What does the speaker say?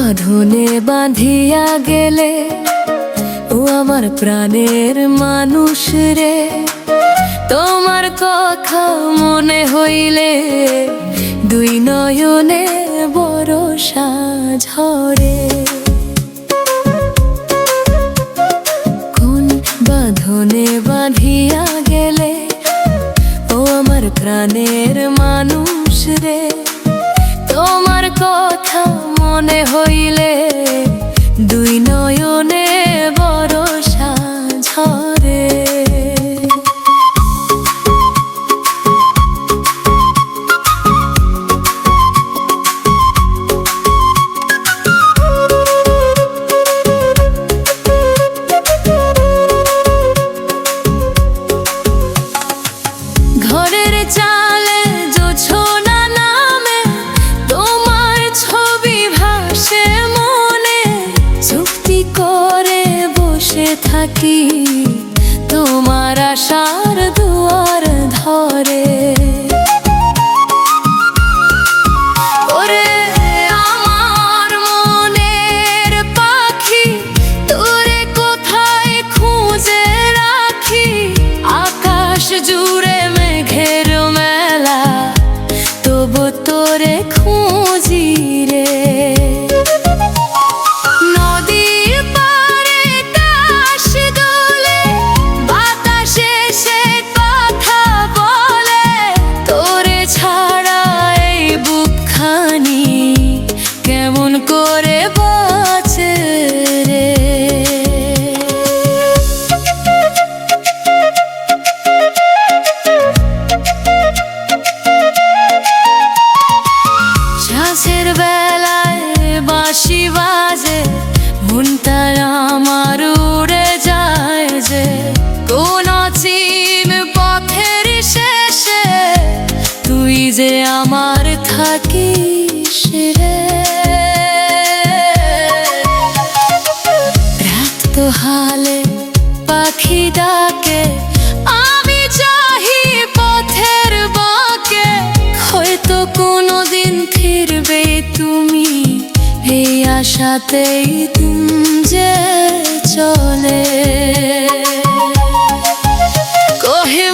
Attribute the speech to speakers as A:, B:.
A: বাঁধনে বাঁধিয়া গেলে ও আমার প্রাণের মানুষ রে, তোমার কথা মনে হইলে দুই নয়নে বরষা ঝরে। কোন বাঁধনে বাঁধিয়া গেলে ও আমার প্রাণের মানুষ রে, তোমার কথা মনে হইলে দুই নয়নে বরষা ঝরে। ঘরের চালে জোছনা নামে তোমার ছবি ভাসে মনে, চুপটি করে বসে থাকি তোমার আশার দুয়ার ধরে। ওরে আমার মনের পাখি, তোরে কোথায় খুঁজে রাখি, আকাশ জুড়ে মেঘের মেলা তবু তোরে খুঁজি রে। নদীর পাড়ে তাস দোলে, বাতাসে সে কথা বলে, তোরে ছাড়া এই বুকখানি কেমন করে বাঁচে রে। ঝাঁঝের বেলায় বাঁশি বাজে, মনটা আমার উড়ে যায় যে কোন অচিন পথের শেষে, তুই যে আমার থাকিস রে। রাত পোহালে পাখি ডাকে, আমি চাহি পথের বাঁকে, হয়তো কোনোদিন ফিরবে তুমি, এই আশাতেই দিন যে চলে। কহে